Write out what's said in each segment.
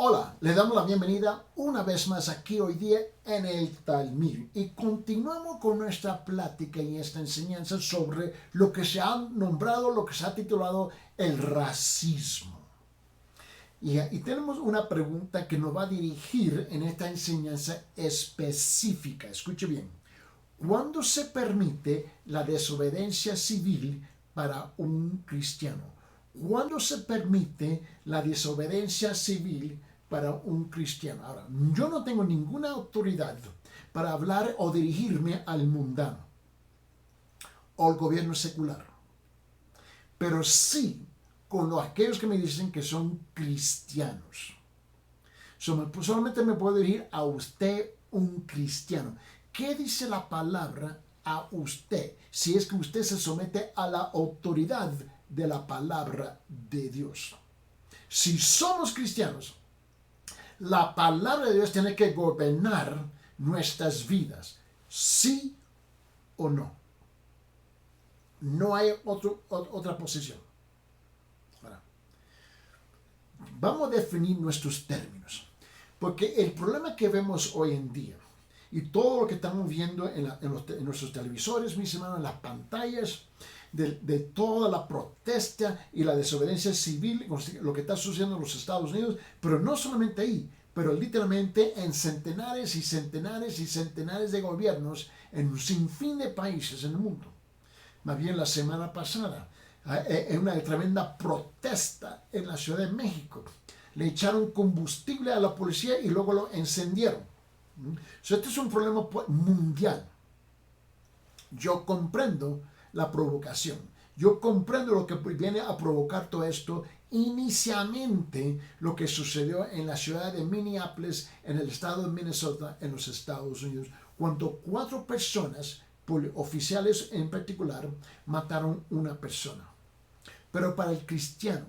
Hola, le damos la bienvenida una vez más aquí hoy día en el Talmud y continuamos con nuestra plática y esta enseñanza sobre lo que se ha nombrado, lo que se ha titulado el racismo. Y tenemos una pregunta que nos va a dirigir en esta enseñanza específica. Escuche bien. ¿Cuándo se permite la desobediencia civil para un cristiano? ¿Cuándo se permite la desobediencia civil para un cristiano? Ahora, yo no tengo ninguna autoridad para hablar o dirigirme al mundano o al gobierno secular, pero sí con aquellos que me dicen que son cristianos. Solamente me puedo dirigir a usted, un cristiano. ¿Qué dice la palabra a usted si es que usted se somete a la autoridad de la palabra de Dios? Si somos cristianos, la palabra de Dios tiene que gobernar nuestras vidas, sí o no. No hay otra posición. Ahora, vamos a definir nuestros términos, porque el problema que vemos hoy en día y todo lo que estamos viendo en nuestros televisores, mis hermanos, en las pantallas, de toda la protesta y la desobediencia civil, lo que está sucediendo en los Estados Unidos, pero no solamente ahí, pero literalmente en centenares y centenares y centenares de gobiernos en un sinfín de países en el mundo. Más bien la semana pasada, en una tremenda protesta en la Ciudad de México, le echaron combustible a la policía y luego lo encendieron. Este es un problema mundial. Yo comprendo la provocación. Yo comprendo lo que viene a provocar todo esto. Inicialmente, lo que sucedió en la ciudad de Minneapolis, en el estado de Minnesota, en los Estados Unidos, cuando 4 personas, oficiales en particular, mataron una persona. Pero para el cristiano,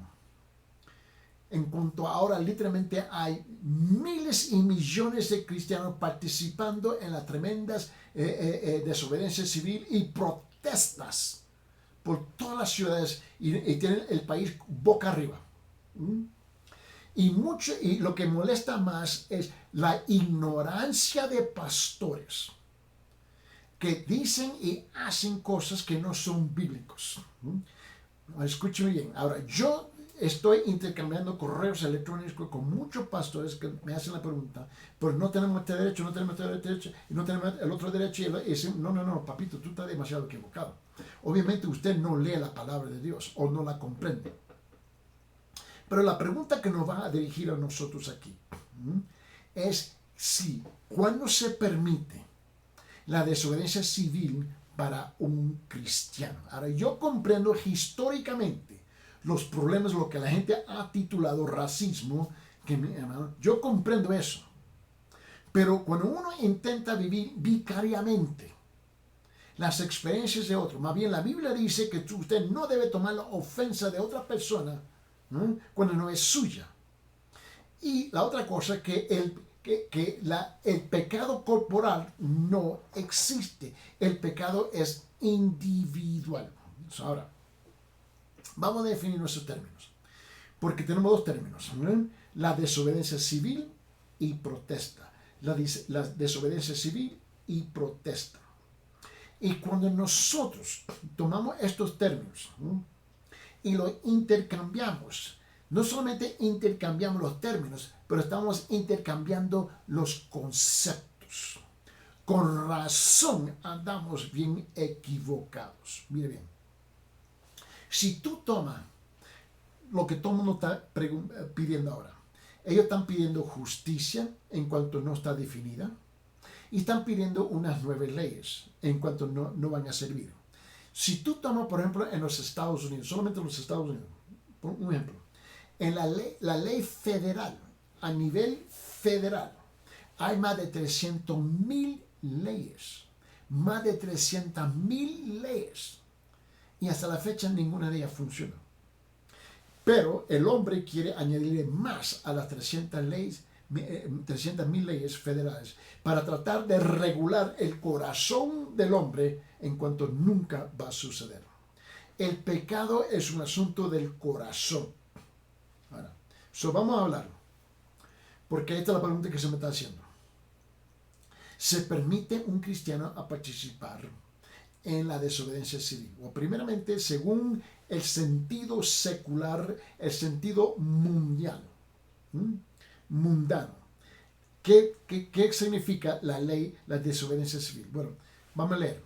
en cuanto ahora literalmente hay miles y millones de cristianos participando en las tremendas desobediencia civil y protestas por todas las ciudades y tienen el país boca arriba. Y lo que molesta más es la ignorancia de pastores que dicen y hacen cosas que no son bíblicos. Escúcheme bien. Ahora, yo estoy intercambiando correos electrónicos con muchos pastores que me hacen la pregunta, pero no tenemos este derecho, no tenemos este derecho, y no tenemos el otro derecho. Y dicen, no, papito, tú estás demasiado equivocado. Obviamente usted no lee la palabra de Dios o no la comprende. Pero la pregunta que nos va a dirigir a nosotros aquí es si, ¿cuándo se permite la desobediencia civil para un cristiano? Ahora, yo comprendo históricamente los problemas, lo que la gente ha titulado racismo, yo comprendo eso. Pero cuando uno intenta vivir vicariamente las experiencias de otro, más bien la Biblia dice que usted no debe tomar la ofensa de otra persona cuando no es suya. Y la otra cosa, que el pecado corporal no existe. El pecado es individual. Ahora, vamos a definir nuestros términos, porque tenemos 2 términos, la desobediencia civil y protesta. La desobediencia civil y protesta. Y cuando nosotros tomamos estos términos y los intercambiamos, no solamente intercambiamos los términos, pero estamos intercambiando los conceptos. Con razón andamos bien equivocados. Mire bien. Si tú tomas lo que todo el mundo está pidiendo ahora, ellos están pidiendo justicia en cuanto no está definida y están pidiendo unas 9 leyes en cuanto no van a servir. Si tú tomas, por ejemplo, en los Estados Unidos, solamente en los Estados Unidos, por un ejemplo, en la ley federal, a nivel federal, hay más de 300,000 leyes. Más de 300,000 leyes. Y hasta la fecha ninguna de ellas funciona. Pero el hombre quiere añadirle más a las 300,000 leyes federales para tratar de regular el corazón del hombre en cuanto nunca va a suceder. El pecado es un asunto del corazón. Ahora, vamos a hablar porque esta es la pregunta que se me está haciendo. ¿Se permite un cristiano a participar en la desobediencia civil? O primeramente, según el sentido secular, el sentido mundial, mundano. ¿Qué significa la ley, la desobediencia civil? Bueno, vamos a leer.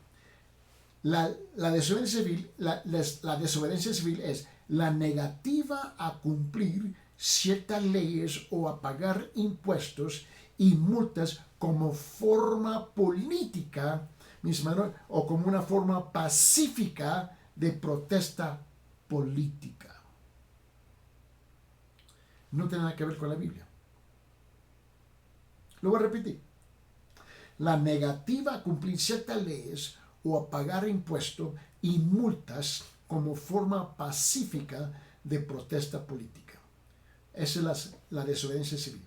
La desobediencia civil, la desobediencia civil es la negativa a cumplir ciertas leyes o a pagar impuestos y multas como forma política, mis hermanos, o como una forma pacífica de protesta política. No tiene nada que ver con la Biblia. Lo voy a repetir. La negativa a cumplir ciertas leyes o a pagar impuestos y multas como forma pacífica de protesta política. Esa es la desobediencia civil.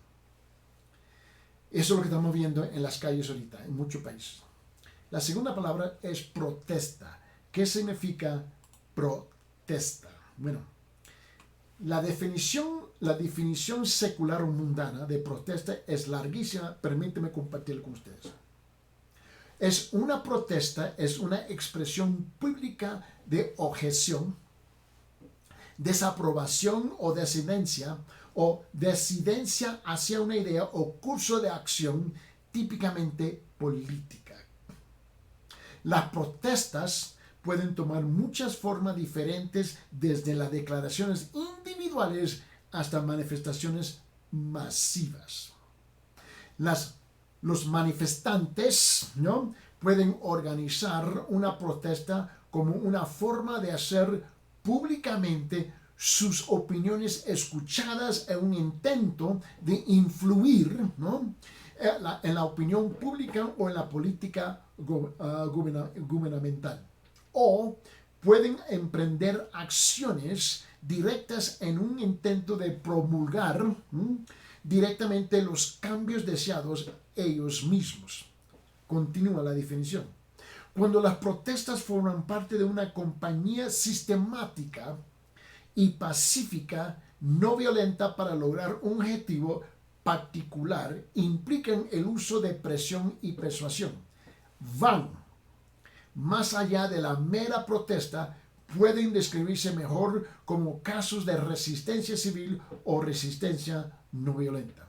Eso es lo que estamos viendo en las calles ahorita, en muchos países. La segunda palabra es protesta. ¿Qué significa protesta? Bueno, la definición secular o mundana de protesta es larguísima. Permíteme compartirla con ustedes. Es una protesta, es una expresión pública de objeción, desaprobación o disidencia hacia una idea o curso de acción típicamente política. Las protestas pueden tomar muchas formas diferentes, desde las declaraciones individuales hasta manifestaciones masivas. Los manifestantes, ¿no?, pueden organizar una protesta como una forma de hacer públicamente sus opiniones escuchadas en un intento de influir, ¿no?, en la opinión pública o en la política gubernamental. O pueden emprender acciones directas en un intento de promulgar directamente los cambios deseados ellos mismos. Continúa la definición. Cuando las protestas forman parte de una campaña sistemática y pacífica, no violenta para lograr un objetivo particular, implican el uso de presión y persuasión. Van más allá de la mera protesta, pueden describirse mejor como casos de resistencia civil o resistencia no violenta.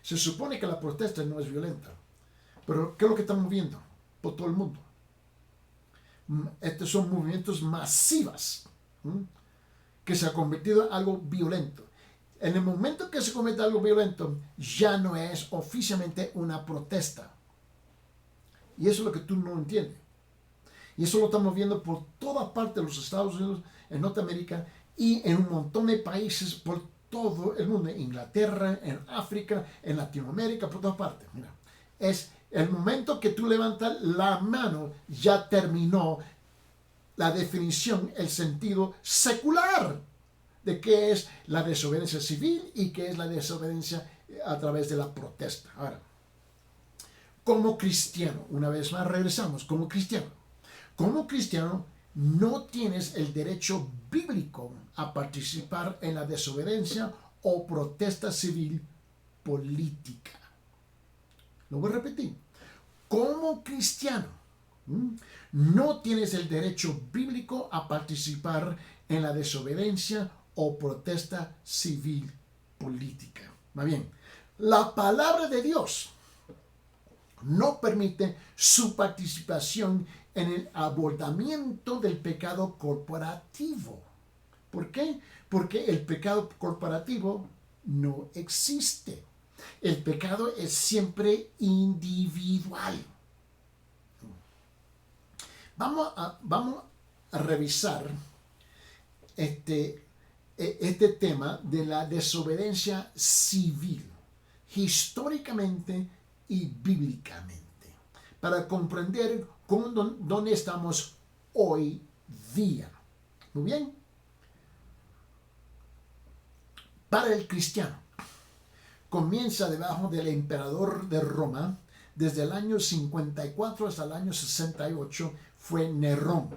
Se supone que la protesta no es violenta, pero ¿qué es lo que estamos viendo por todo el mundo? Estos son movimientos masivos que se ha convertido en algo violento. En el momento que se comete algo violento, ya no es oficialmente una protesta. Y eso es lo que tú no entiendes. Y eso lo estamos viendo por toda parte de los Estados Unidos, en Norteamérica y en un montón de países por todo el mundo. En Inglaterra, en África, en Latinoamérica, por todas partes. Mira, es el momento que tú levantas la mano, ya terminó la definición, el sentido secular de qué es la desobediencia civil y qué es la desobediencia a través de la protesta. Ahora, como cristiano, una vez más regresamos, como cristiano no tienes el derecho bíblico a participar en la desobediencia o protesta civil política. Lo voy a repetir. Como cristiano, no tienes el derecho bíblico a participar en la desobediencia o protesta civil política. Más bien, la palabra de Dios no permite su participación en el abordamiento del pecado corporativo. ¿Por qué? Porque el pecado corporativo no existe. El pecado es siempre individual. Vamos a revisar este tema de la desobediencia civil, históricamente y bíblicamente, para comprender dónde estamos hoy día. Muy bien. Para el cristiano, comienza debajo del emperador de Roma. Desde el año 54 hasta el año 68 fue Nerón,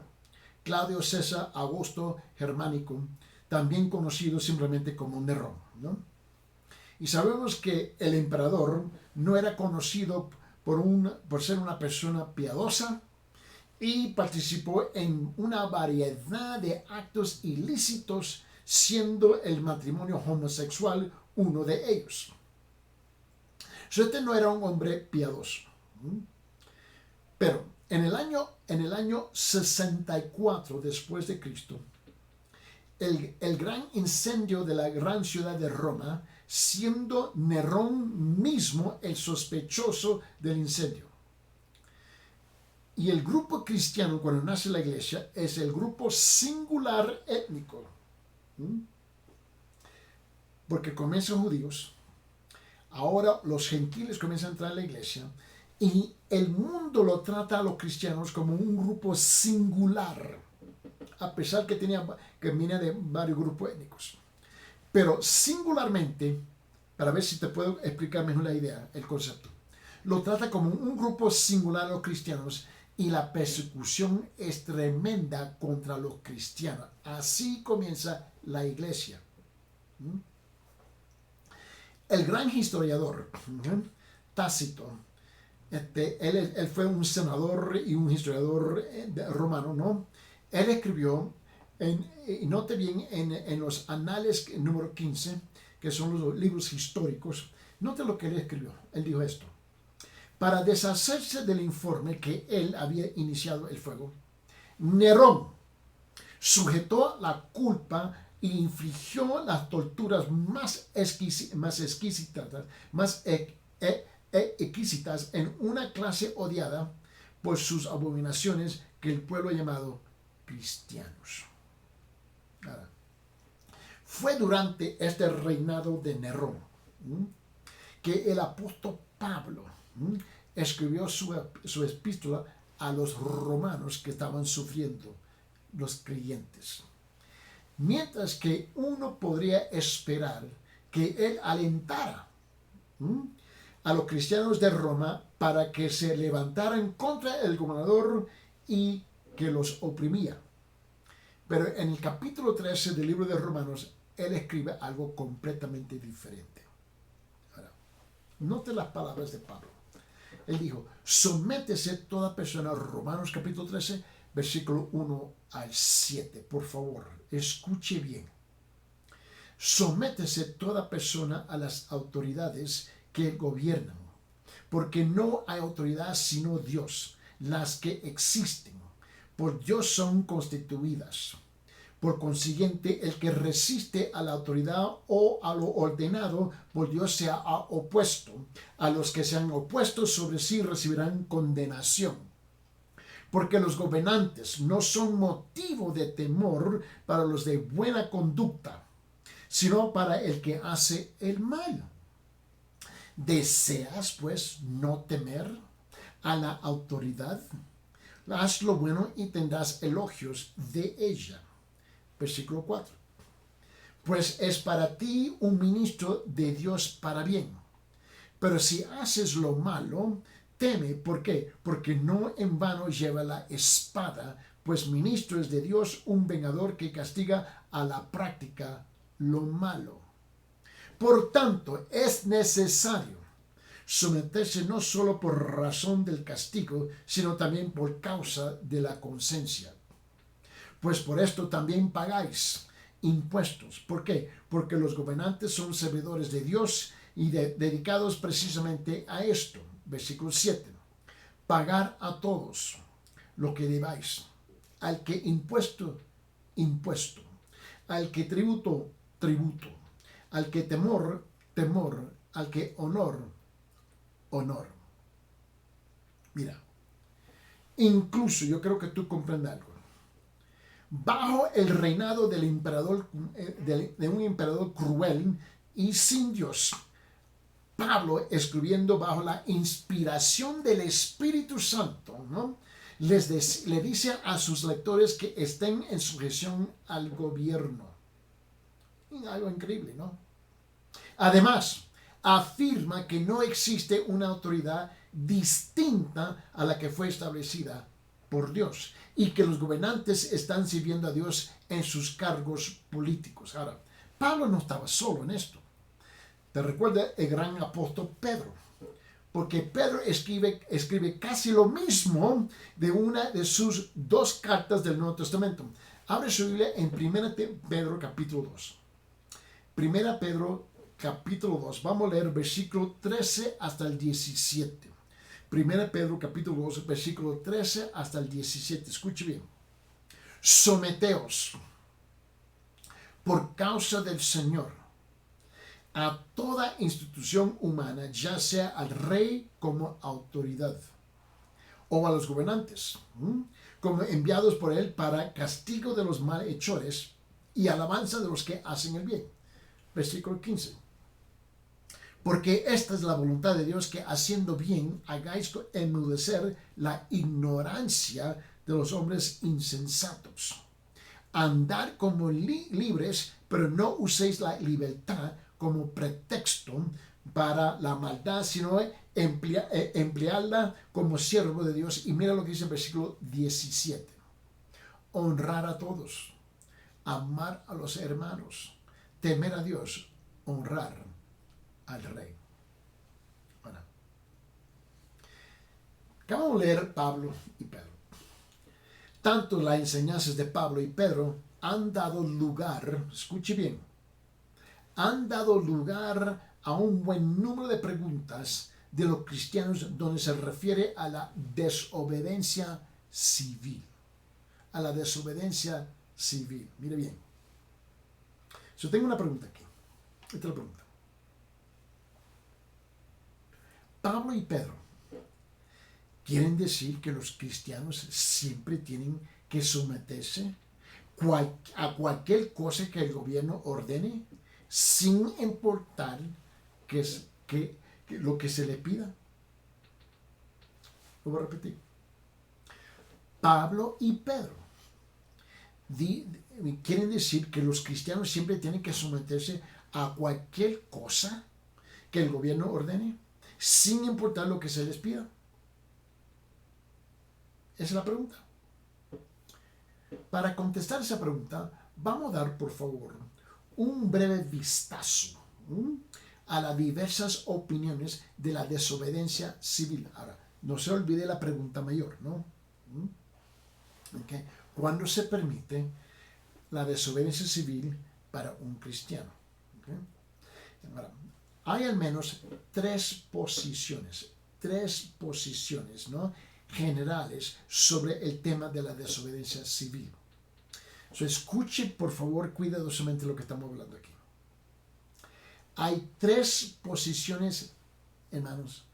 Claudio César Augusto Germánico, también conocido simplemente como Nerón, ¿no? Y sabemos que el emperador no era conocido por ser una persona piadosa y participó en una variedad de actos ilícitos, siendo el matrimonio homosexual uno de ellos. Este no era un hombre piadoso. Pero en el año 64 después de Cristo, el gran incendio de la gran ciudad de Roma, siendo Nerón mismo el sospechoso del incendio. Y el grupo cristiano, cuando nace la iglesia, es el grupo singular étnico. Porque comienzan judíos, ahora los gentiles comienzan a entrar a la iglesia, y el mundo lo trata a los cristianos como un grupo singular, a pesar que viene de varios grupos étnicos. Pero singularmente, para ver si te puedo explicar mejor la idea, el concepto, lo trata como un grupo singular a los cristianos, y la persecución es tremenda contra los cristianos. Así comienza la iglesia. El gran historiador Tácito, él fue un senador y un historiador romano, ¿no? Él escribió, y note bien, en los anales número 15, que son los libros históricos, note lo que él escribió. Él dijo esto: para deshacerse del informe que él había iniciado el fuego, Nerón sujetó la culpa e infligió las torturas más exquisitas en una clase odiada por sus abominaciones que el pueblo ha llamado cristianos. Ahora, fue durante este reinado de Nerón que el apóstol Pablo escribió su epístola a los romanos que estaban sufriendo, los creyentes. Mientras que uno podría esperar que él alentara a los cristianos de Roma para que se levantaran contra el gobernador y que los oprimía. Pero en el capítulo 13 del libro de Romanos, él escribe algo completamente diferente. Ahora, note las palabras de Pablo. Él dijo: sométese toda persona, Romanos capítulo 13, versículo 1 al 7. Por favor, escuche bien. Sométese toda persona a las autoridades que gobiernan, porque no hay autoridad sino Dios. Las que existen, por Dios son constituidas. Por consiguiente, el que resiste a la autoridad o a lo ordenado por Dios se ha opuesto. A los que se han opuesto sobre sí recibirán condenación. Porque los gobernantes no son motivo de temor para los de buena conducta, sino para el que hace el mal. ¿Deseas, pues, no temer a la autoridad? Haz lo bueno y tendrás elogios de ella. Versículo 4. Pues es para ti un ministro de Dios para bien. Pero si haces lo malo, teme. ¿Por qué? Porque no en vano lleva la espada, pues ministro es de Dios, un vengador que castiga a la práctica lo malo. Por tanto, es necesario someterse no solo por razón del castigo, sino también por causa de la conciencia. Pues por esto también pagáis impuestos. ¿Por qué? Porque los gobernantes son servidores de Dios y dedicados precisamente a esto. Versículo 7. Pagar a todos lo que debáis. Al que impuesto, impuesto. Al que tributo, tributo. Al que temor, temor. Al que honor, honor. Mira, incluso yo creo que tú comprendes algo. Bajo el reinado del emperador, de un emperador cruel y sin Dios, Pablo, escribiendo bajo la inspiración del Espíritu Santo, ¿no?, le dice a sus lectores que estén en sujeción al gobierno. Algo increíble, ¿no? Además, afirma que no existe una autoridad distinta a la que fue establecida por Dios y que los gobernantes están sirviendo a Dios en sus cargos políticos. Ahora, Pablo no estaba solo en esto. Te recuerda el gran apóstol Pedro, porque Pedro escribe casi lo mismo de una de sus dos cartas del Nuevo Testamento. Abre su Biblia en 1 Pedro capítulo 2. 1 Pedro capítulo 2. Vamos a leer versículo 13 hasta el 17. 1 Pedro capítulo 2, versículo 13 hasta el 17. Escuche bien. Someteos por causa del Señor a toda institución humana, ya sea al rey como autoridad, o a los gobernantes, como enviados por él para castigo de los malhechores y alabanza de los que hacen el bien. Versículo 15. Porque esta es la voluntad de Dios, que haciendo bien hagáis enmudecer la ignorancia de los hombres insensatos. Andar como libres, pero no uséis la libertad como pretexto para la maldad, sino emplearla como siervo de Dios. Y mira lo que dice el versículo 17. Honrar a todos, amar a los hermanos, temer a Dios, honrar al rey. Bueno, acabamos de leer Pablo y Pedro. Tanto las enseñanzas de Pablo y Pedro han dado lugar, escuche bien, han dado lugar a un buen número de preguntas de los cristianos donde se refiere a la desobediencia civil. A la desobediencia civil. Mire bien. Yo tengo una pregunta aquí. Esta es la pregunta. Pablo y Pedro quieren decir que los cristianos siempre tienen que someterse a cualquier cosa que el gobierno ordene, sin importar lo que se le pida. Lo voy a repetir. Pablo y Pedro quieren decir que los cristianos siempre tienen que someterse a cualquier cosa que el gobierno ordene, sin importar lo que se les pida. Esa es la pregunta. Para contestar esa pregunta, vamos a dar, por favor, un breve vistazo a las diversas opiniones de la desobediencia civil. Ahora, no se olvide la pregunta mayor, ¿no? Okay. ¿Cuándo se permite la desobediencia civil para un cristiano? Okay. Ahora, hay al menos tres posiciones, ¿no?, generales sobre el tema de la desobediencia civil. Escuche, por favor, cuidadosamente lo que estamos hablando aquí. Hay tres posiciones, hermanos,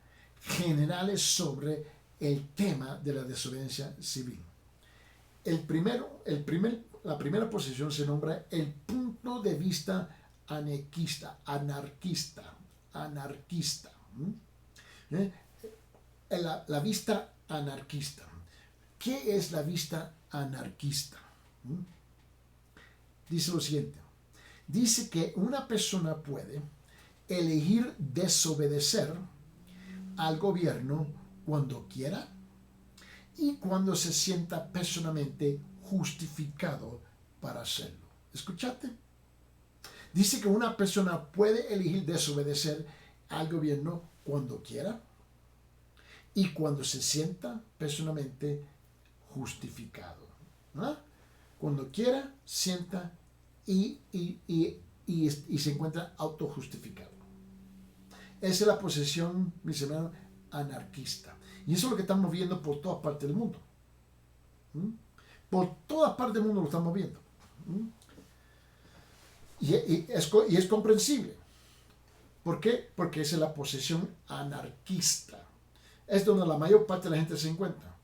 generales sobre el tema de la desobediencia civil. La primera posición se nombra el punto de vista anarquista. La vista anarquista. ¿Qué es la vista anarquista? Dice lo siguiente. Dice que una persona puede elegir desobedecer al gobierno cuando quiera y cuando se sienta personalmente justificado para hacerlo. ¿Escuchaste? Dice que una persona puede elegir desobedecer al gobierno cuando quiera y cuando se sienta personalmente justificado. ¿Ah? Cuando quiera, sienta y se encuentra autojustificado. Esa es la posición, mis hermanos, anarquista. Y eso es lo que estamos viendo por todas partes del mundo. Por todas partes del mundo lo estamos viendo. Y es comprensible. ¿Por qué? Porque esa es la posición anarquista. Es donde la mayor parte de la gente se encuentra,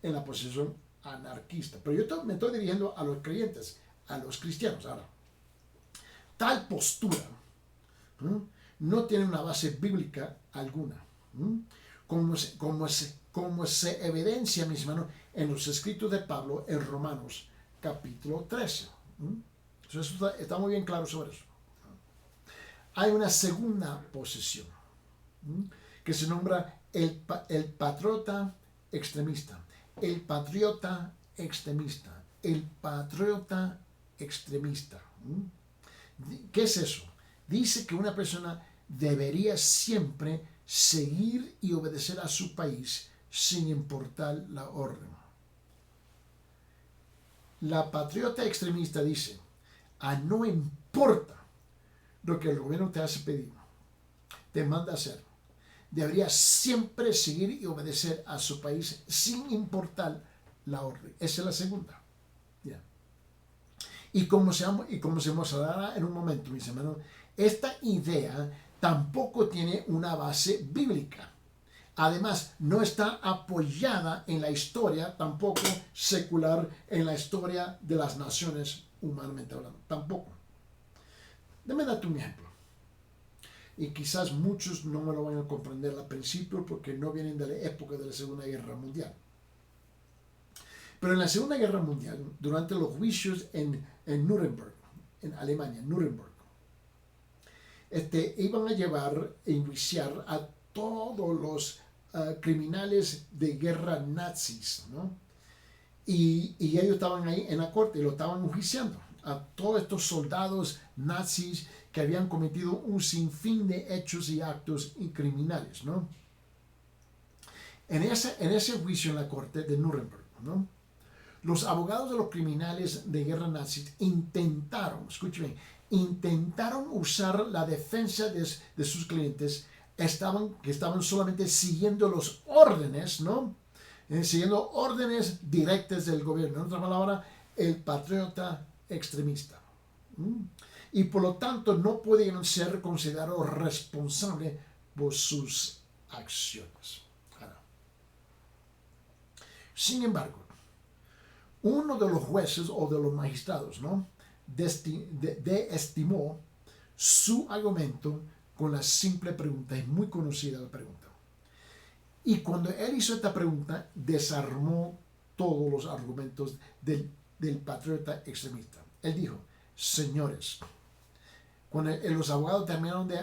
en la posición anarquista. Pero yo me estoy dirigiendo a los creyentes, a los cristianos. Ahora, tal postura no tiene una base bíblica alguna, como se evidencia, mis hermanos, en los escritos de Pablo en Romanos capítulo 13. Eso está muy bien claro sobre eso. Hay una segunda posición que se nombra el patriota extremista. El patriota extremista. El patriota extremista. ¿Qué es eso? Dice que una persona debería siempre seguir y obedecer a su país sin importar la orden. La patriota extremista dice, no importa lo que el gobierno te hace pedir, te manda a hacer, debería siempre seguir y obedecer a su país sin importar la orden. Esa es la segunda. Yeah. Y como se mostrará en un momento, mis hermanos, esta idea tampoco tiene una base bíblica. Además, no está apoyada en la historia, tampoco secular, en la historia de las naciones, humanamente hablando. Tampoco. Déjame darte un ejemplo. Y quizás muchos no me lo van a comprender al principio porque no vienen de la época de la Segunda Guerra Mundial. Pero en la Segunda Guerra Mundial, durante los juicios en Nuremberg, en Alemania, Nuremberg, iban a llevar e enjuiciar a todos los criminales de guerra nazis, ¿no? Y ellos estaban ahí en la corte y lo estaban enjuiciando a todos estos soldados nazis que habían cometido un sinfín de hechos y actos criminales, ¿no? En ese juicio en la corte de Nuremberg, ¿no? Los abogados de los criminales de guerra nazis intentaron usar la defensa de sus clientes que estaban solamente siguiendo los órdenes, ¿no? Siguiendo órdenes directas del gobierno. En otra palabra, el patriota extremista. Y por lo tanto no podían ser considerados responsables por sus acciones. Sin embargo, uno de los jueces o de los magistrados, ¿no? desestimó su argumento con la simple pregunta. Es muy conocida la pregunta. Y cuando él hizo esta pregunta, desarmó todos los argumentos del patriota extremista. Él dijo, señores, cuando los abogados terminaron de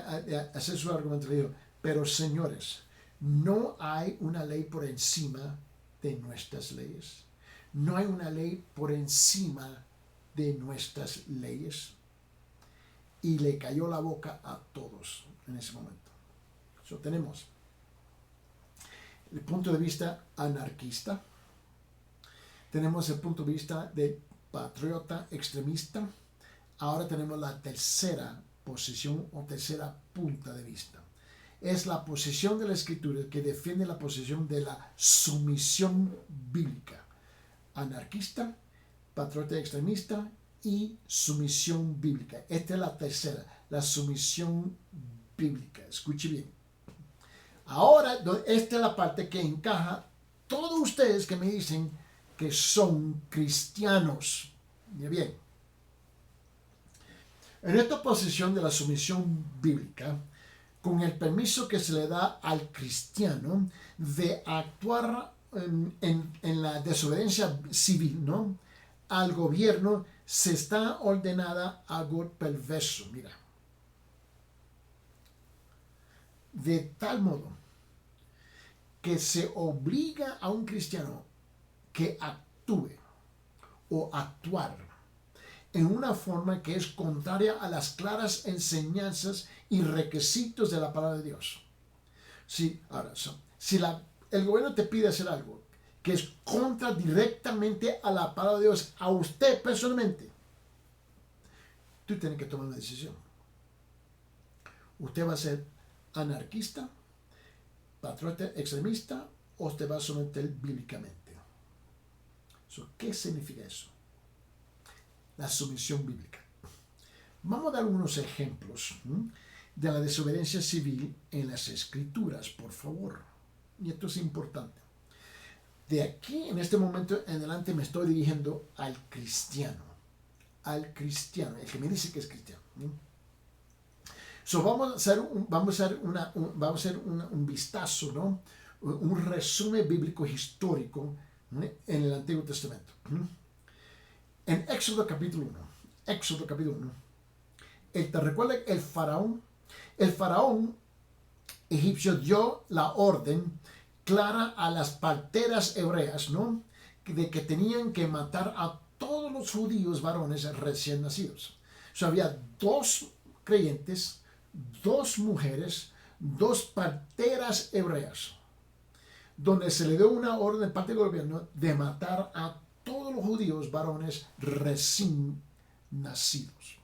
hacer su argumento, le dijo, pero señores, no hay una ley por encima de nuestras leyes. No hay una ley por encima de nuestras leyes. Y le cayó la boca a todos en ese momento. Tenemos el punto de vista anarquista. Tenemos el punto de vista del patriota extremista. Ahora tenemos la tercera posición o tercera punta de vista. Es la posición de la Escritura que defiende la posición de la sumisión bíblica. Anarquista, patriota extremista y sumisión bíblica. Esta es la tercera, la sumisión bíblica. Escuche bien. Ahora, esta es la parte que encaja todos ustedes que me dicen que son cristianos. Bien. En esta posición de la sumisión bíblica, con el permiso que se le da al cristiano de actuar en la desobediencia civil, ¿no? Al gobierno, se está ordenada algo perverso, mira. De tal modo que se obliga a un cristiano que actúe o actuar en una forma que es contraria a las claras enseñanzas y requisitos de la palabra de Dios. Si el gobierno te pide hacer algo que es contra directamente a la palabra de Dios, a usted personalmente, tú tienes que tomar una decisión. ¿Usted va a ser anarquista, patriota extremista, o usted va a someter bíblicamente? ¿Qué significa eso? La sumisión bíblica. Vamos a dar unos ejemplos de la desobediencia civil en las Escrituras, por favor. Y esto es importante. De aquí, en este momento en adelante, me estoy dirigiendo al cristiano. Al cristiano, el que me dice que es cristiano. Vamos a hacer un vistazo, ¿no? Un resumen bíblico histórico, ¿no? En el Antiguo Testamento. En Éxodo capítulo 1, ¿te recuerda el faraón? El faraón egipcio dio la orden clara a las parteras hebreas, ¿no? De que tenían que matar a todos los judíos varones recién nacidos. Había 2 creyentes, dos mujeres, dos parteras hebreas, donde se le dio una orden de parte del gobierno de matar a todos los judíos varones recién nacidos.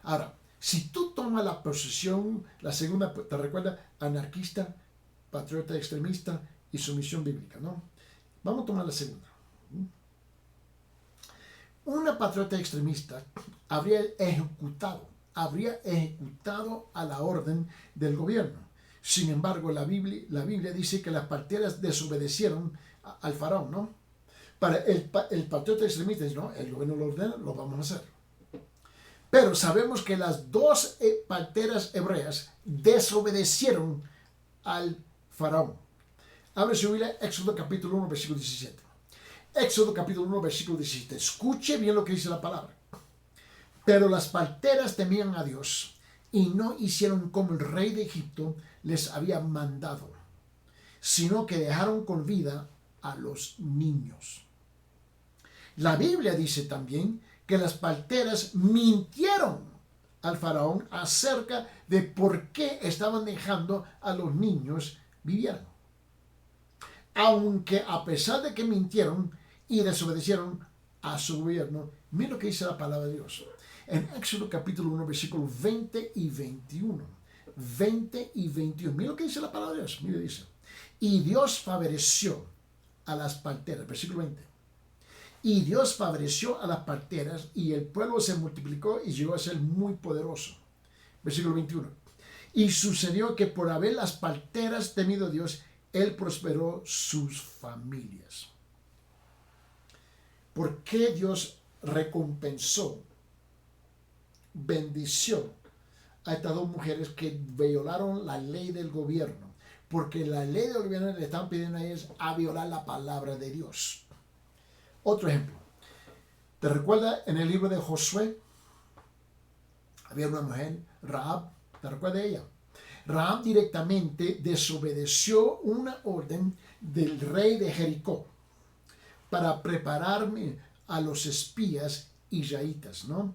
Ahora, si tú tomas la posición, la segunda, te recuerda, anarquista, patriota extremista y sumisión bíblica, ¿no? Vamos a tomar la segunda. Una patriota extremista habría ejecutado a la orden del gobierno. Sin embargo, la Biblia dice que las parteras desobedecieron al faraón, ¿no? Para el patriota extremista dice, no, el gobierno lo ordena, lo vamos a hacer. Pero sabemos que las dos parteras hebreas desobedecieron al faraón. Abre su Biblia, Éxodo capítulo 1, versículo 17. Éxodo capítulo 1, versículo 17. Escuche bien lo que dice la palabra. Pero las parteras temían a Dios y no hicieron como el rey de Egipto les había mandado, sino que dejaron con vida a los niños. La Biblia dice también que las parteras mintieron al faraón acerca de por qué estaban dejando a los niños vivieran. Aunque a pesar de que mintieron y desobedecieron a su gobierno, mira lo que dice la palabra de Dios. En Éxodo capítulo 1, versículos 20 y 21. 20 y 21. Mira lo que dice la palabra de Dios. Mira, dice. Y Dios favoreció a las parteras. Versículo 20. Y Dios favoreció a las parteras y el pueblo se multiplicó y llegó a ser muy poderoso. Versículo 21. Y sucedió que por haber las parteras temido a Dios, Él prosperó sus familias. ¿Por qué Dios recompensó, bendició a estas dos mujeres que violaron la ley del gobierno? Porque la ley del gobierno le están pidiendo a ellas a violar la palabra de Dios. Otro ejemplo. ¿Te recuerdas en el libro de Josué? Había una mujer, Rahab. ¿Te recuerdas de ella? Rahab directamente desobedeció una orden del rey de Jericó para prepararme a los espías israelitas, ¿no?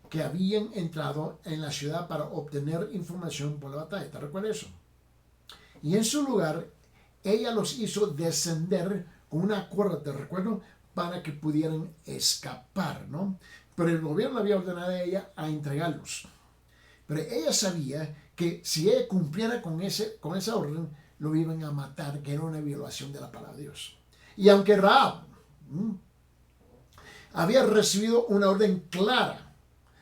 Que habían entrado en la ciudad para obtener información por la batalla. ¿Te recuerdas eso? Y en su lugar, ella los hizo descender con una cuerda, ¿te recuerdo? Para que pudieran escapar, ¿no? Pero el gobierno había ordenado a ella a entregarlos. Pero ella sabía que si ella cumpliera con esa orden, lo iban a matar, que era una violación de la palabra de Dios. Y aunque Rahab había recibido una orden clara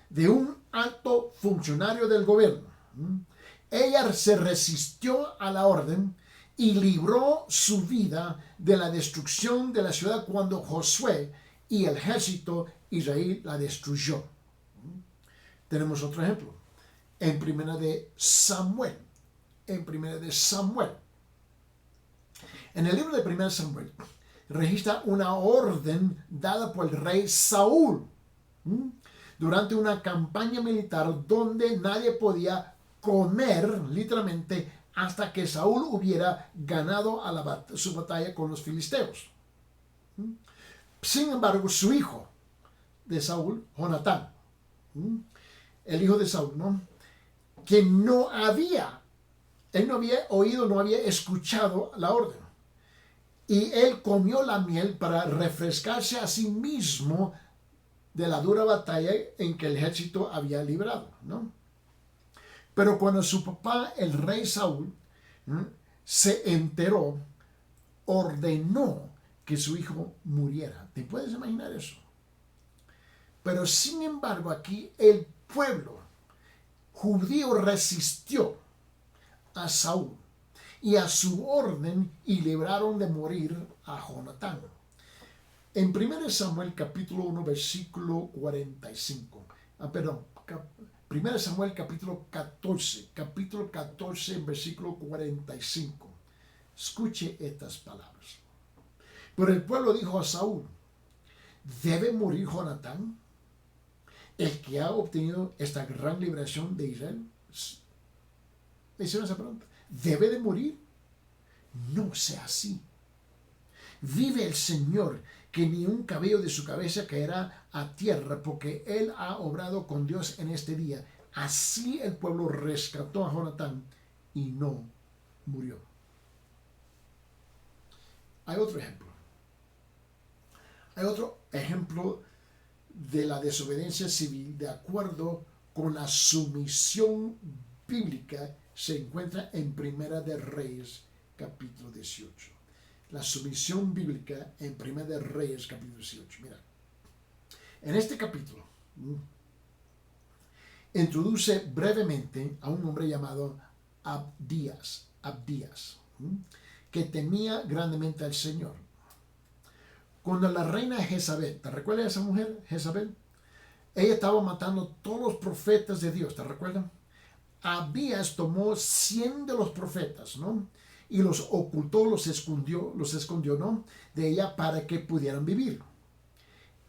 de un alto funcionario del gobierno, ella se resistió a la orden y libró su vida de la destrucción de la ciudad cuando Josué y el ejército israelí la destruyó. Tenemos otro ejemplo. En primera de Samuel. En el libro de primera de Samuel registra una orden dada por el rey Saúl durante una campaña militar donde nadie podía comer literalmente hasta que Saúl hubiera ganado su batalla con los filisteos. Sin embargo, su hijo de Saúl, Jonatán, el hijo de Saúl, ¿no? Que él no había oído, no había escuchado la orden. Y él comió la miel para refrescarse a sí mismo de la dura batalla en que el ejército había librado, ¿no? Pero cuando su papá, el rey Saúl, se enteró, ordenó que su hijo muriera. ¿Te puedes imaginar eso? Pero sin embargo aquí el pueblo judío resistió a Saúl y a su orden y libraron de morir a Jonatán. En 1 Samuel capítulo 1 versículo 45. 1 Samuel capítulo 14 versículo 45. Escuche estas palabras. Pero el pueblo dijo a Saúl: ¿debe morir Jonatán, el que ha obtenido esta gran liberación de Israel? Le hicieron esa pregunta. ¿Debe de morir? No sea así. Vive el Señor, que ni un cabello de su cabeza caerá a tierra, porque Él ha obrado con Dios en este día. Así el pueblo rescató a Jonatán y no murió. Hay otro ejemplo. Hay otro ejemplo de la desobediencia civil de acuerdo con la sumisión bíblica. Se encuentra en Primera de Reyes, capítulo 18. La sumisión bíblica en Primera de Reyes, capítulo 18. Mira, en este capítulo introduce brevemente a un hombre llamado Abdías, que temía grandemente al Señor. Cuando la reina Jezabel, ¿te recuerdas esa mujer, Jezabel? Ella estaba matando todos los profetas de Dios, ¿te recuerdas? Abías tomó 100 de los profetas, ¿no? Y los ocultó, los escondió, ¿no? De ella para que pudieran vivir.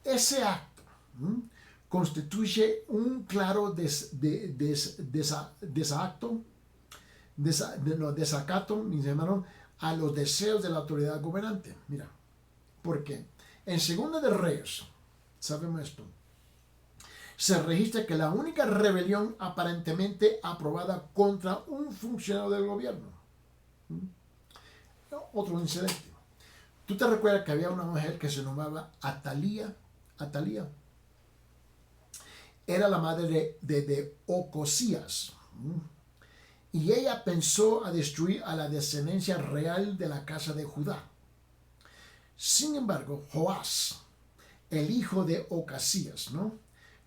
Ese acto constituye un claro desacato, mis hermanos, a los deseos de la autoridad gobernante. Mira, ¿por qué? En Segunda de Reyes, sabemos esto, se registra que la única rebelión aparentemente aprobada contra un funcionario del gobierno. Otro incidente. ¿Tú te recuerdas que había una mujer que se llamaba Atalía? Atalía era la madre de Ocosías. Y ella pensó a destruir a la descendencia real de la casa de Judá. Sin embargo, Joás, el hijo de Ocosías, ¿no?,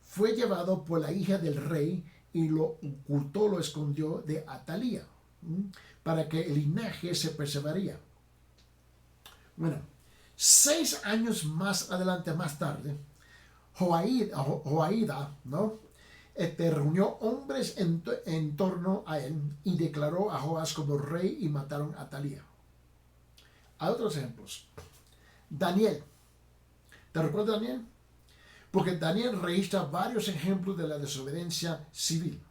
fue llevado por la hija del rey y lo ocultó, lo escondió de Atalía, para que el linaje se preservaría. Bueno, 6 años más adelante, más tarde, Joaída, ¿no?, reunió hombres en torno a él y declaró a Joás como rey y mataron a Atalía. Hay otros ejemplos. Daniel. ¿Te recuerdas Daniel? Porque Daniel registra varios ejemplos de la desobediencia civil.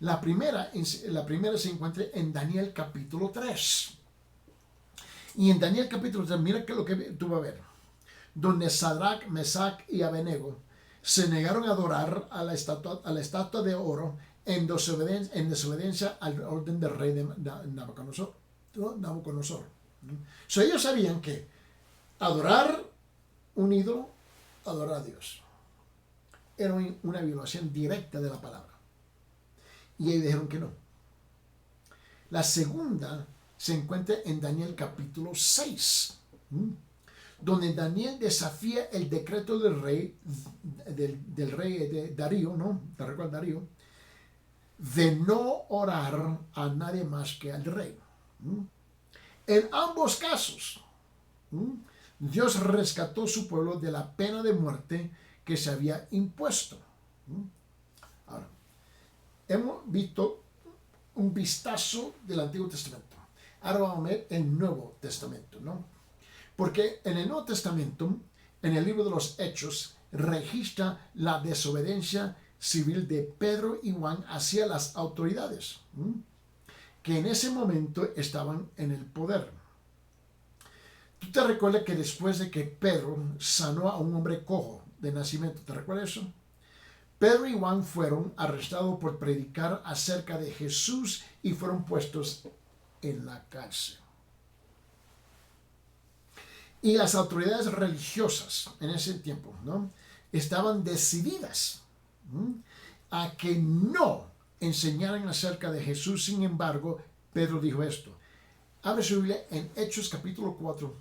La primera se encuentra en Daniel capítulo 3. Y en Daniel capítulo 3, mira que lo que tú vas a ver. Donde Sadrach, Mesach y Abednego se negaron a adorar a la estatua de oro en desobediencia al orden del rey de Nabucodonosor. So, ellos sabían que adorar un ídolo, adorar a Dios, era una violación directa de la palabra. Y ellos dijeron que no. La segunda se encuentra en Daniel capítulo 6. Donde Daniel desafía el decreto del rey de Darío, ¿no? ¿Te recuerdas Darío? De no orar a nadie más que al rey. En ambos casos, Dios rescató a su pueblo de la pena de muerte que se había impuesto. Ahora, hemos visto un vistazo del Antiguo Testamento. Ahora vamos a ver el Nuevo Testamento, ¿no? Porque en el Nuevo Testamento, en el libro de los Hechos, registra la desobediencia civil de Pedro y Juan hacia las autoridades, que en ese momento estaban en el poder. ¿Tú te recuerdas que después de que Pedro sanó a un hombre cojo de nacimiento, te recuerdas eso? Pedro y Juan fueron arrestados por predicar acerca de Jesús y fueron puestos en la cárcel. Y las autoridades religiosas en ese tiempo, ¿no?, estaban decididas a que no enseñaran acerca de Jesús. Sin embargo, Pedro dijo esto. Abre su Biblia en Hechos capítulo 4,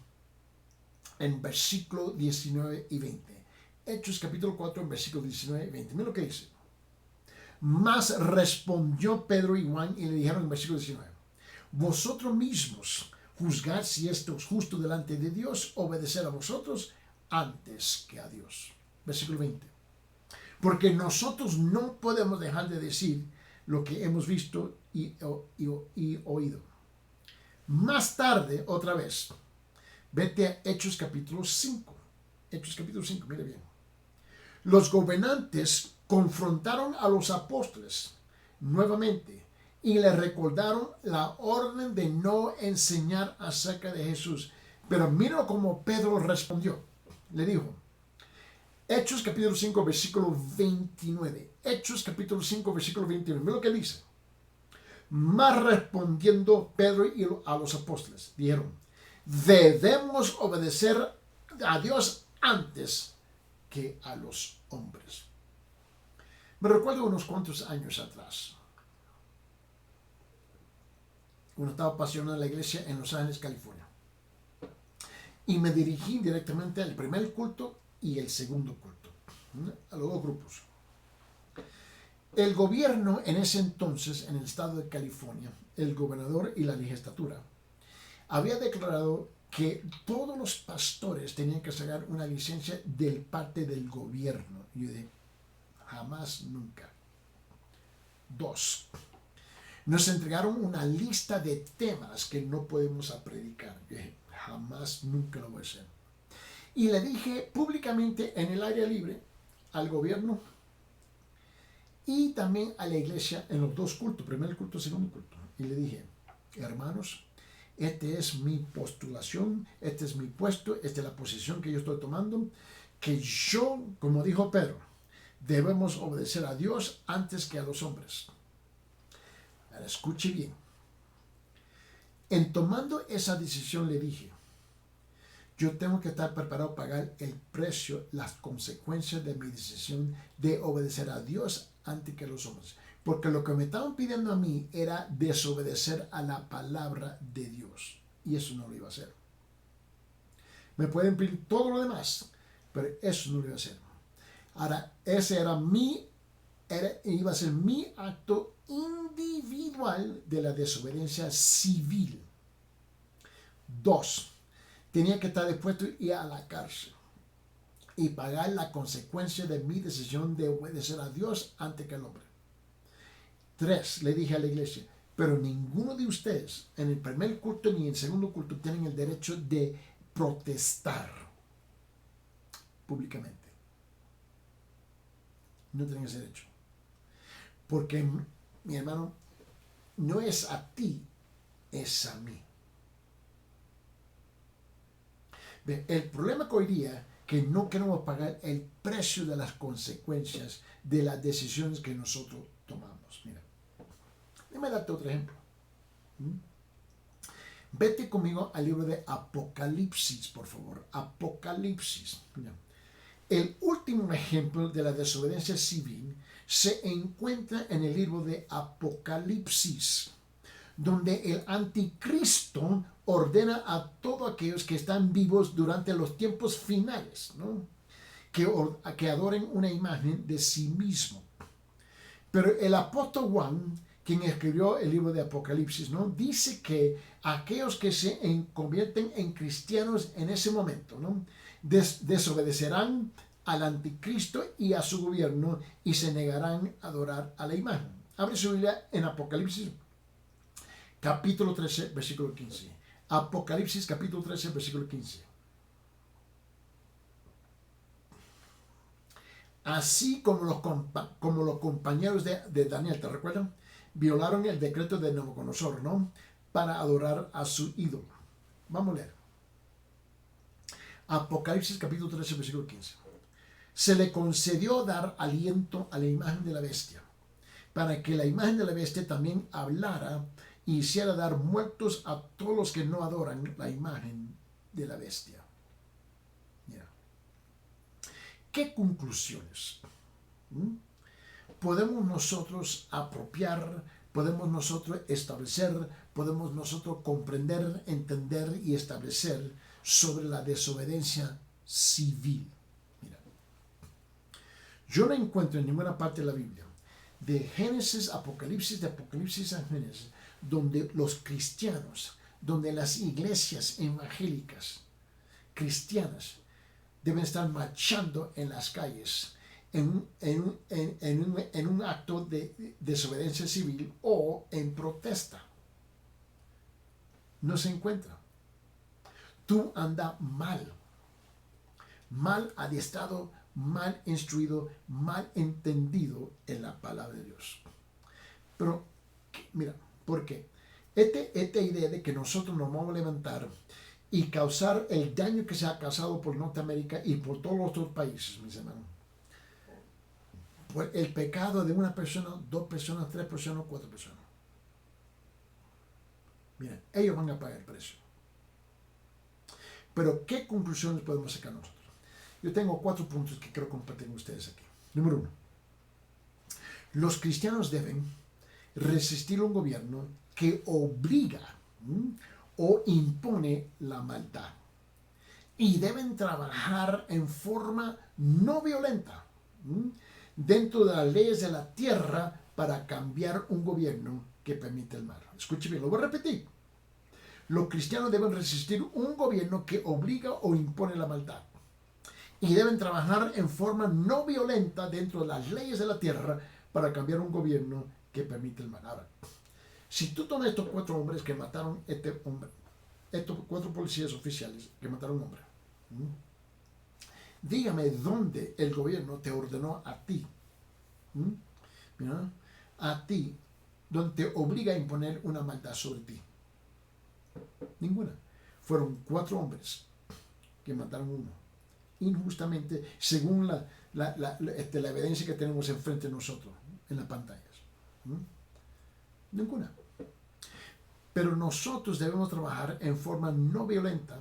en versículo 19 y 20. Hechos capítulo 4, en versículo 19 y 20. Mira lo que dice. Mas respondió Pedro y Juan y le dijeron en versículo 19. Vosotros mismos juzgar si esto es justo delante de Dios, obedecer a vosotros antes que a Dios. Versículo 20. Porque nosotros no podemos dejar de decir lo que hemos visto y oído. Más tarde, otra vez, vete a Hechos capítulo 5. Hechos capítulo 5, mire bien. Los gobernantes confrontaron a los apóstoles nuevamente y le recordaron la orden de no enseñar acerca de Jesús. Pero mira cómo Pedro respondió. Le dijo, Hechos capítulo 5, versículo 29. Hechos capítulo 5, versículo 29. Mira lo que dice. Más respondiendo Pedro y a los apóstoles, dijeron, debemos obedecer a Dios antes que a los hombres. Me recuerdo unos cuantos años atrás, cuando estaba pastoreando en la iglesia en Los Ángeles, California, y me dirigí directamente al primer culto y el segundo culto, a los dos grupos. El gobierno en ese entonces, en el estado de California, el gobernador y la legislatura, había declarado que todos los pastores tenían que sacar una licencia de parte del gobierno. Y yo dije, jamás, nunca. 2. Nos entregaron una lista de temas que no podemos predicar. Yo dije, jamás, nunca lo voy a hacer. Y le dije públicamente en el área libre al gobierno y también a la iglesia en los dos cultos, primer culto y segundo culto. Y le dije, hermanos, esta es mi postulación, este es mi puesto, esta es la posición que yo estoy tomando, que yo, como dijo Pedro, debemos obedecer a Dios antes que a los hombres. Ahora, escuche bien. En tomando esa decisión le dije, yo tengo que estar preparado para pagar el precio, las consecuencias de mi decisión de obedecer a Dios antes que a los hombres. Porque lo que me estaban pidiendo a mí era desobedecer a la palabra de Dios. Y eso no lo iba a hacer. Me pueden pedir todo lo demás, pero eso no lo iba a hacer. Ahora, ese iba a ser mi acto individual de la desobediencia civil. 2. Tenía que estar dispuesto a ir a la cárcel y pagar la consecuencia de mi decisión de obedecer a Dios antes que al hombre. 3. Le dije a la iglesia, pero ninguno de ustedes en el primer culto ni en el segundo culto tienen el derecho de protestar públicamente. No tienen ese derecho. Porque, mi hermano, no es a ti, es a mí. El problema que hoy día que no queremos pagar el precio de las consecuencias de las decisiones que nosotros tomamos. Mira, déjame darte otro ejemplo. Vete conmigo al libro de Apocalipsis, por favor. Apocalipsis. Mira. El último ejemplo de la desobediencia civil se encuentra en el libro de Apocalipsis, donde el anticristo ordena a todos aquellos que están vivos durante los tiempos finales, ¿no? que adoren una imagen de sí mismo. Pero el apóstol Juan, quien escribió el libro de Apocalipsis, ¿no? dice que aquellos que se convierten en cristianos en ese momento, ¿no? desobedecerán al anticristo y a su gobierno y se negarán a adorar a la imagen. Abre su Biblia en Apocalipsis capítulo 13, versículo 15. Apocalipsis capítulo 13, versículo 15. Así como los compañeros de Daniel, ¿te recuerdan? Violaron el decreto de Nabucodonosor, ¿no? Para adorar a su ídolo. Vamos a leer. Apocalipsis capítulo 13, versículo 15. Se le concedió dar aliento a la imagen de la bestia, para que la imagen de la bestia también hablara y hiciera dar muertos a todos los que no adoran la imagen de la bestia. Mira. ¿Qué conclusiones podemos nosotros apropiar, podemos nosotros establecer, podemos nosotros comprender, entender y establecer sobre la desobediencia civil? Mira, yo no encuentro en ninguna parte de la Biblia, de Génesis, Apocalipsis, de Apocalipsis a Génesis, donde los cristianos, donde las iglesias evangélicas cristianas deben estar marchando en las calles en un acto de desobediencia civil o en protesta. No se encuentra. Tú andas mal adiestrado, mal instruido, mal entendido en la palabra de Dios. Pero, mira, ¿por qué? Esta idea de que nosotros nos vamos a levantar y causar el daño que se ha causado por Norteamérica y por todos los otros países, mis hermanos. Por el pecado de una persona, 2 personas, 3 personas, 4 personas. Miren, ellos van a pagar el precio. Pero, ¿qué conclusiones podemos sacar nosotros? Yo tengo 4 puntos que quiero compartir con ustedes aquí. Número 1. Los cristianos deben resistir un gobierno que obliga o impone la maldad. Y deben trabajar en forma no violenta dentro de las leyes de la tierra para cambiar un gobierno que permite el mal. Escuche bien, lo voy a repetir. Los cristianos deben resistir un gobierno que obliga o impone la maldad. Y deben trabajar en forma no violenta dentro de las leyes de la tierra para cambiar un gobierno que permite el mal. Ahora, si tú tomas estos 4 hombres que mataron este hombre, estos 4 policías oficiales que mataron a un hombre, dígame dónde el gobierno te ordenó a ti, a ti, donde te obliga a imponer una maldad sobre ti. Ninguna. Fueron 4 hombres que mataron a uno, injustamente, según la evidencia que tenemos enfrente de nosotros, en las pantallas. Ninguna. Pero nosotros debemos trabajar en forma no violenta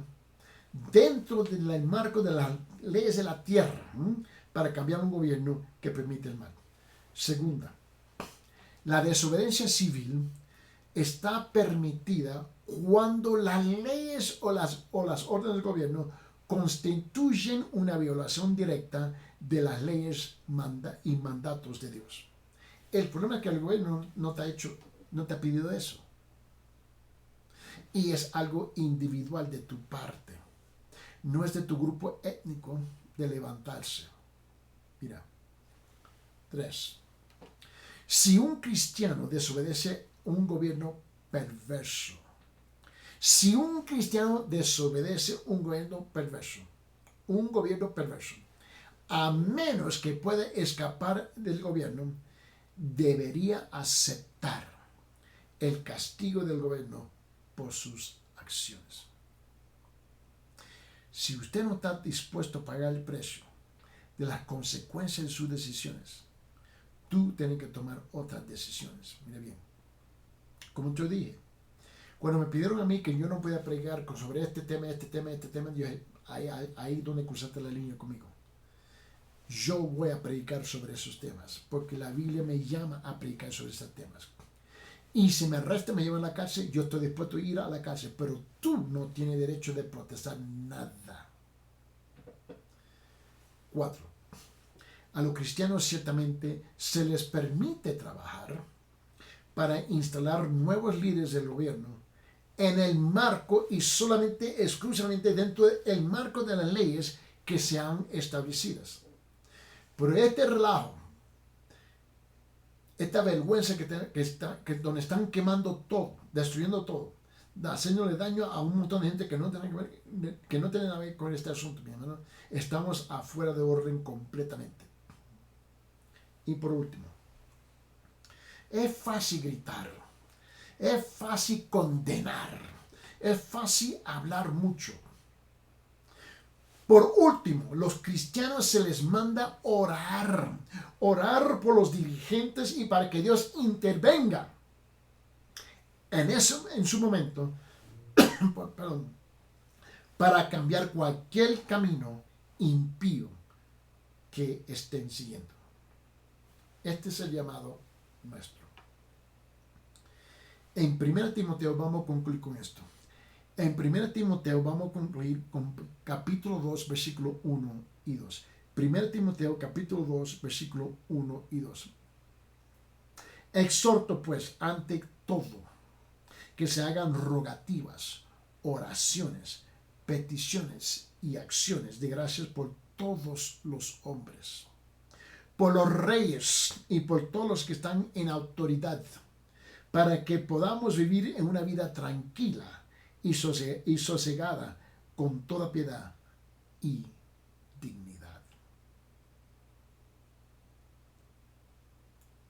dentro del marco de las leyes de la tierra para cambiar un gobierno que permite el mal. Segunda, la desobediencia civil está permitida cuando las leyes o las órdenes del gobierno constituyen una violación directa de las leyes y mandatos de Dios. El problema es que el gobierno no te ha pedido eso. Y es algo individual de tu parte. No es de tu grupo étnico de levantarse. Mira. 3. Si un cristiano desobedece un gobierno perverso, a menos que pueda escapar del gobierno, debería aceptar el castigo del gobierno por sus acciones. Si usted no está dispuesto a pagar el precio de las consecuencias de sus decisiones, tú tienes que tomar otras decisiones. Mira bien, como yo dije, cuando me pidieron a mí que yo no podía predicar sobre este tema, yo dije, ahí donde cruzaste la línea conmigo. Yo voy a predicar sobre esos temas, porque la Biblia me llama a predicar sobre esos temas. Y si me arrestan, me llevan a la cárcel, yo estoy dispuesto a ir a la cárcel, pero tú no tienes derecho de protestar nada. 4. A los cristianos ciertamente se les permite trabajar para instalar nuevos líderes del gobierno en el marco y exclusivamente dentro del marco de las leyes que se han establecidas. Pero este relajo, esta vergüenza donde están quemando todo, destruyendo todo, haciéndole daño a un montón de gente que no tiene nada que ver con este asunto, mi hermano, estamos afuera de orden completamente. Y por último, es fácil gritar, es fácil condenar, es fácil hablar mucho. Por último, los cristianos se les manda orar por los dirigentes y para que Dios intervenga en su momento, para cambiar cualquier camino impío que estén siguiendo. Este es el llamado nuestro. En 1 Timoteo vamos a concluir con esto. En 1 Timoteo vamos a concluir con capítulo 2, versículo 1 y 2. 1 Timoteo capítulo 2, versículo 1 y 2. Exhorto pues ante todo que se hagan rogativas, oraciones, peticiones y acciones de gracias por todos los hombres, por los reyes y por todos los que están en autoridad, para que podamos vivir en una vida tranquila y sosegada con toda piedad y